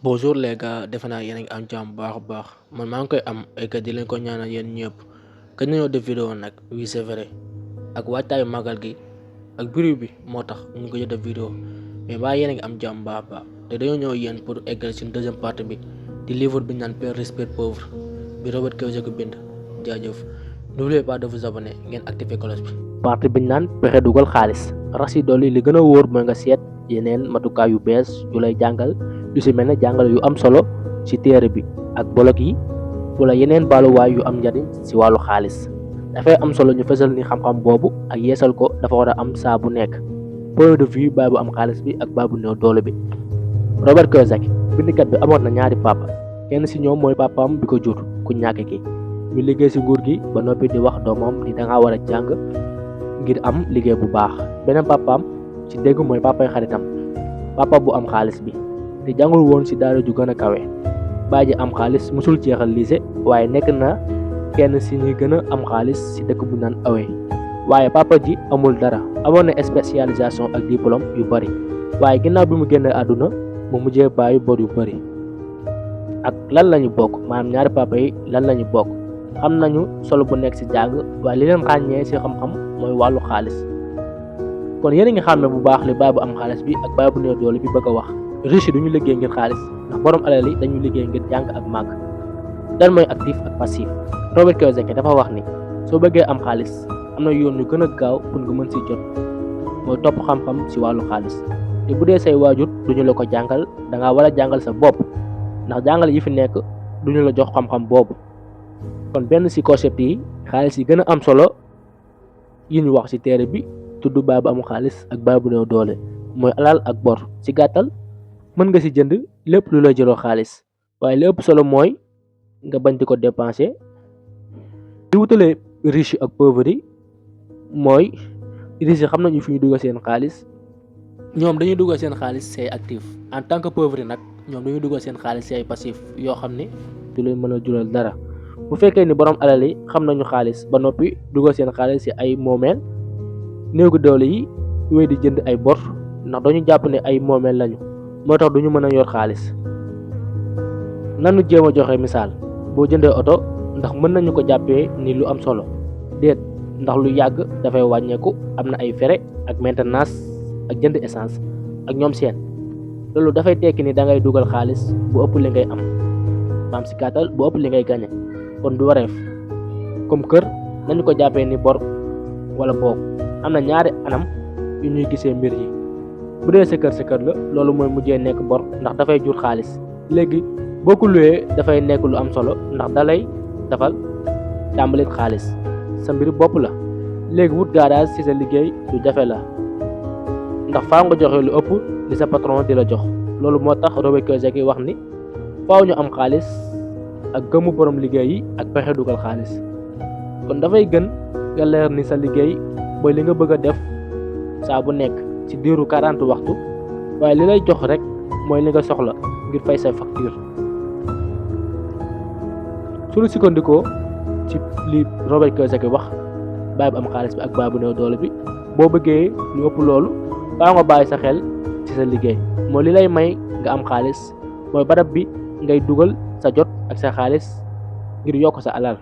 Bonjour les gars, defe naa yéen a ngi am jàmm bu baax a baax man maa ngi koy am ay kat di leen ko ñaanal yéen ñëpp kañ nañoo def vidéo nag oui c'est vrai ak waajtaayu màggal gi ak bruit bi moo tax ñu ko jot def vidéo mais baa yéen a ngi am jàmm bu baax a baax te dañoo ñëw yéen pour eggal ci deuxième partie bi di livre bi ñu naan Père riche Père pauvre bi Robert Kiyosaki bind jaajëf n'oubliez pas de vous abonner ngeen activer cloche bi. partie bi ñu naan pexe dugal xaalis rax si dolli li gën a wóor mooy nga seet yeneen matukaay yu bees yu lay jàngal yu si mel ne jàngal yu am solo ci téere bi ak bolog yi wala yeneen baaluwaay yu am njariñ si wàllu xaalis dafay am solo ñu fësal ni xam-xam boobu ak yeesal ko dafa war a am saa bu nekk point de vue baay bu am xaalis bi ak baay bu néew doole bi. Robert Kiyosaki bindkat bi amoon na ñaari papa kenn si ñoom mooy papaam bi ko jur ku ñàkk ki ñu liggéey si nguur gi ba noppi di wax doomam ni danga war a jàng ngir am liggéey bu baax beneen papaam ci dégg mooy papay xaritam papa bu am xaalis bi te jàngul woon ci daara ju gën a kawe baay ji am xaalis musul jeexal lycée waaye nekk na kenn ci ñi gën a am xaalis ci dëkk bu naan awe waaye papa ji amul dara amoon na spécialisation ak diplôme yu bari waaye ginnaaw bi mu génnee àdduna mu mujjee bàyyi bor yu bari ak lan lañu bokk maanaam ñaari papa yi lan lañu bokk xam nañu solo bu nekk ci jàng waaye li leen ràññee ci xam-xam mooy wàllu xaalis kon yéen a ngi xàmme bu baax li baay bu am xaalis bi ak baay bu néew doole bi bëgg a wax riche yi duñu liggéey ngir xaalis ndax borom alal yi dañu liggéey ngir jàng ak màgg lan mooy actif ak passif Robert Kiyosaki dafa wax ni soo bëggee am xaalis am na yoon yu gën a gaaw pour nga mën ci jot mooy topp xam-xam ci wàllu xaalis te bu dee say waajur duñu la ko jàngal danga war a jàngal sa bopp ndax jàngal yi fi nekk duñu la jox xam-xam boobu kon benn ci concept yi xaalis yi gën a am solo yi ñu wax ci téere bi tudd baay bu am xaalis ak baay bu néew doole mooy alal ak bor ci gàttal mën nga ci jënd lépp lu la jëloo xaalis waaye li ëpp solo mooy nga bañ di ko dépenser li wutale riche ak pauvre yi mooy riche yi xam nañu fi ñu dugal seen xaalis ñoom dañuy dugal seen xaalis say actif en tant que pauvre nag ñoom dañuy dugal seen xaalis say passif yoo xam ne du leen mën a jural dara bu fekkee ni borom alal yi xam nañu xaalis ba noppi dugal seen xaalis ci ay moomeel néew gi doole yi wéy di jënd ay bor ndax dañu jàpp ne ay moomeel lañu moo tax duñu mën a yor xaalis nanu jéem a joxe misaal boo jëndee oto ndax mën nañu ko jàppee ni lu am solo déet ndax lu yàgg dafay wàññeeku am na ay frais ak maintenance ak jënd essence ak ñoom seen loolu dafay tekki ni dangay dugal xaalis bu ëpp li ngay am maam ci gàttal bu ëpp li ngay gañe kon du wareef comme kër nañu ko jàppee ni bor wala boog am na ñaari anam yu ñuy gisee mbir yi bu dee sa kër la loolu mooy mujjee nekk bor ndax dafay jur xaalis léegi boo ko luwee dafay nekk lu am solo ndax dalay dafal tàmbalit xaalis sa mbir bopp la léegi wut garage ci sa liggéey lu jafe la ndax faaw nga joxe lu ëpp li sa patron di la jox loolu moo tax Robert Kiyosaki wax ni faaw ñu am xaalis ak gëmu borom liggéey yi ak pexe dugal xaalis kon dafay gën nga leer ni sa liggéey mooy li nga bëgg a def saa bu nekk ci diiru 40 waxtu waaye li lay jox rek mooy li nga soxla ngir fay say facture suñu sukkandikoo ci li Robert Kiyosaki wax baay bu am xaalis bi ak baay bu néew doole bi boo bëggee lu ëpp loolu faaw nga bàyyi sa xel ci sa liggéey mooy li lay may nga am xaalis mooy barab bi ngay dugal sa jot ak sa xaalis ngir yokk sa alal.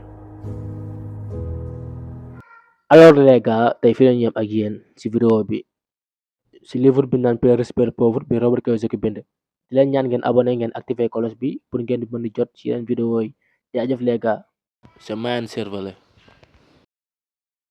alors les gars tey fi lañu yem ak yéen ci vidéo bi ci livre bi naan Père riche Père pauvre bi Robert Kiyosaki bind di leen ñaan ngeen abonné ngeen activer cloche bi pour ngeen di mën di jot ci yeneen vidéo yi jaajëf les gars. c'est Mayan Cervelle